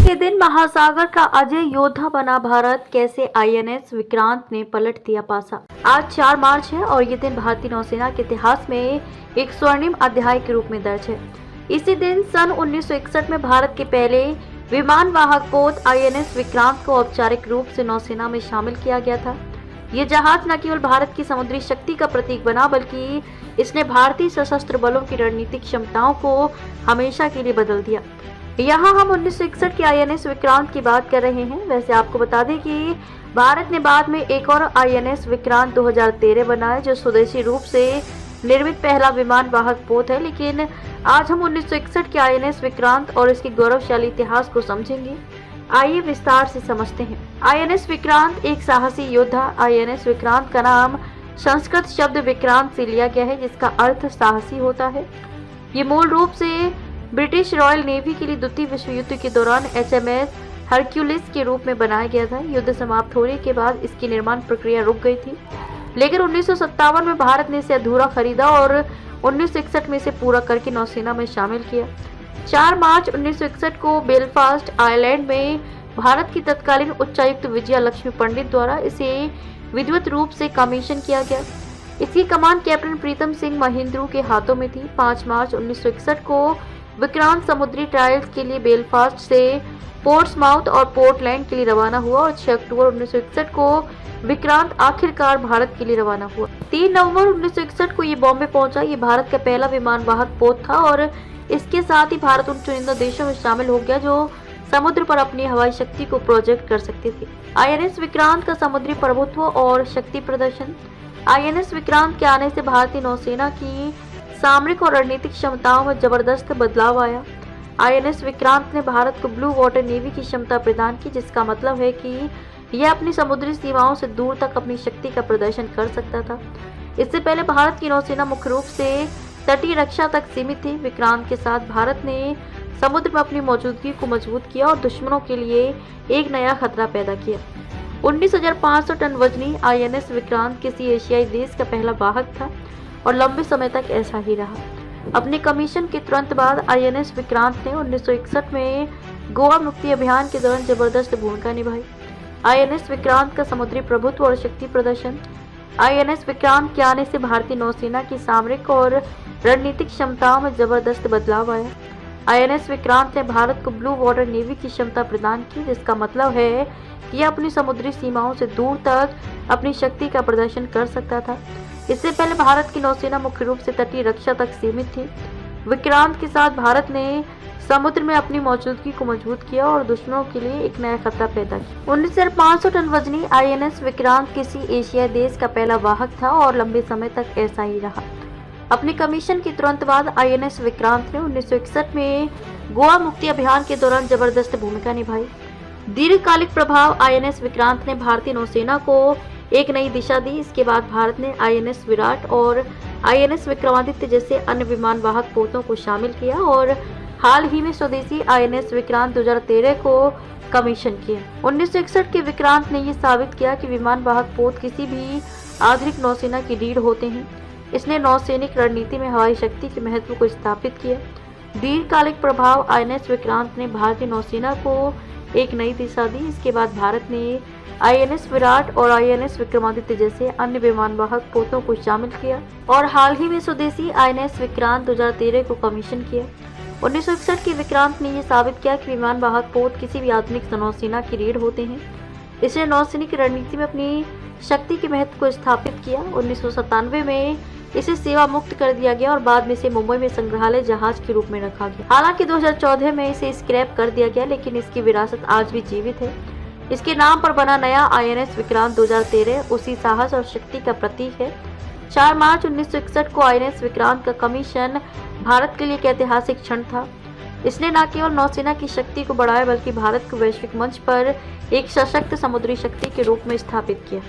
के दिन महासागर का अजय योद्धा बना भारत, कैसे आईएनएस विक्रांत ने पलट दिया पासा। आज 4 मार्च है और ये दिन भारतीय नौसेना के इतिहास में एक स्वर्णिम अध्याय के रूप में दर्ज है। इसी दिन सन 1961 में भारत के पहले विमान वाहक पोत आईएनएस विक्रांत को औपचारिक रूप से नौसेना में शामिल किया गया था। ये जहाज न केवल भारत की समुद्री शक्ति का प्रतीक बना, बल्कि इसने भारतीय सशस्त्र बलों की रणनीतिक क्षमताओं को हमेशा के लिए बदल दिया। यहाँ हम 1961 की आईएनएस विक्रांत की बात कर रहे हैं। वैसे आपको बता दें कि भारत ने बाद में एक और आईएनएस विक्रांत 2013 बनाया, जो स्वदेशी रूप से निर्मित पहला विमान वाहक पोत है। लेकिन आज हम 1961 की आईएनएस विक्रांत और इसके गौरवशाली इतिहास को समझेंगे। आइए विस्तार से समझते हैं। आईएनएस विक्रांत एक साहसी योद्धा। आईएनएस विक्रांत का नाम संस्कृत शब्द विक्रांत से लिया गया है, जिसका अर्थ साहसी होता है। ये मूल रूप से ब्रिटिश रॉयल नेवी के लिए द्वितीय विश्व युद्ध के दौरान एचएमएस हरक्यूलिस के रूप में बनाया गया था। युद्ध समाप्त होने के बाद इसकी निर्माण प्रक्रिया रुक गई थी, लेकिन 1957 में भारत ने इसे अधूरा खरीदा और 1961 में इसे पूरा करके नौसेना में शामिल किया। 4 मार्च 1961 को बेलफास्ट आयरलैंड में भारत की तत्कालीन उच्चायुक्त विजया लक्ष्मी पंडित द्वारा इसे विधिवत रूप से कमीशन किया गया। इसकी कमान कैप्टन प्रीतम सिंह महिंद्रू के हाथों में थी। 5 मार्च 1961 को विक्रांत समुद्री ट्रायल्स के लिए बेलफास्ट से पोर्ट्समाउथ और पोर्टलैंड के लिए रवाना हुआ और 6 अक्टूबर 1961 को विक्रांत आखिरकार भारत के लिए रवाना हुआ। 3 नवंबर 1961 को ये बॉम्बे पहुंचा। ये भारत का पहला विमान वाहक पोत था और इसके साथ ही भारत उन चुनिंदा देशों में शामिल हो गया जो समुद्र पर अपनी हवाई शक्ति को प्रोजेक्ट कर सकते थे। आईएनएस विक्रांत का समुद्री प्रभुत्व और शक्ति प्रदर्शन। आईएनएस विक्रांत के आने से भारतीय नौसेना की सामरिक और रणनीतिक क्षमताओं में जबरदस्त बदलाव आया। आईएनएस विक्रांत ने भारत को ब्लू वाटर नेवी की क्षमता प्रदान की, जिसका मतलब है कि यह अपनी समुद्री सीमाओं से दूर तक अपनी शक्ति का प्रदर्शन कर सकता था। इससे पहले भारत की नौसेना मुख्य रूप से तटीय रक्षा तक सीमित थी। विक्रांत के साथ भारत ने समुद्र में अपनी मौजूदगी को मजबूत किया और दुश्मनों के लिए एक नया खतरा पैदा किया। 19,500 टन वजनी आईएनएस विक्रांत किसी एशियाई देश का पहला वाहक था और लंबे समय तक ऐसा ही रहा। अपने कमीशन के तुरंत बाद आईएनएस विक्रांत ने 1961 में गोवा मुक्ति अभियान के दौरान जबरदस्त भूमिका निभाई। आईएनएस विक्रांत का समुद्री प्रभुत्व और शक्ति प्रदर्शन। आईएनएस विक्रांत के आने से भारतीय नौसेना की सामरिक और रणनीतिक क्षमताओं में जबरदस्त बदलाव आया। आईएनएस विक्रांत ने भारत को ब्लू वाटर नेवी की क्षमता प्रदान की, जिसका मतलब है कि यह अपनी समुद्री सीमाओं से दूर तक अपनी शक्ति का प्रदर्शन कर सकता था। इससे पहले भारत की नौसेना मुख्य रूप से तटीय रक्षा तक सीमित थी। विक्रांत के साथ भारत ने समुद्र में अपनी मौजूदगी को मजबूत किया और दुश्मनों के लिए एक नया खतरा पैदा किया। 19,500 टन वजनी आईएनएस विक्रांत किसी एशियाई देश का पहला वाहक था और लंबे समय तक ऐसा ही रहा। अपने कमीशन के तुरंत बाद आईएनएस विक्रांत ने 1961 में गोवा मुक्ति अभियान के दौरान जबरदस्त भूमिका निभाई। दीर्घकालिक प्रभाव। आईएनएस विक्रांत ने भारतीय नौसेना को एक नई दिशा दी। इसके बाद भारत ने आईएनएस विराट और आईएनएस विक्रमादित्य जैसे अन्य विमान वाहक पोतों को शामिल किया और हाल ही में स्वदेशी आईएनएस विक्रांत 2013 को कमीशन किया। 1961 के विक्रांत ने यह साबित किया कि विमान वाहक पोत किसी भी आधुनिक नौसेना की रीढ़ होते हैं। इसने नौसैनिक रणनीति में हवाई शक्ति के महत्व को स्थापित किया। दीर्घकालिक प्रभाव। आईएनएस विक्रांत ने भारतीय नौसेना को एक नई दिशा दी। इसके बाद भारत ने आईएनएस विराट और आईएनएस विक्रमादित्य जैसे अन्य विमान वाहक पोतों को शामिल किया और हाल ही में स्वदेशी आईएनएस विक्रांत 2013 को कमीशन किया। 1961 के विक्रांत ने यह साबित किया कि विमान वाहक पोत किसी भी आधुनिक नौसेना की रीढ़ होते हैं। इसने नौसैनिक रणनीति में अपनी शक्ति के महत्व को स्थापित किया। 1997 में इसे सेवा मुक्त कर दिया गया और बाद में इसे मुंबई में संग्रहालय जहाज के रूप में रखा गया। हालांकि 2014 में इसे स्क्रैप कर दिया गया, लेकिन इसकी विरासत आज भी जीवित है। इसके नाम पर बना नया आईएनएस विक्रांत 2013 उसी साहस और शक्ति का प्रतीक है। 4 मार्च 1961 को आईएनएस विक्रांत का कमीशन भारत के लिए एक ऐतिहासिक क्षण था। इसने न केवल नौसेना की शक्ति को बढ़ाया, बल्कि भारत को वैश्विक मंच पर एक सशक्त समुद्री शक्ति के रूप में स्थापित किया।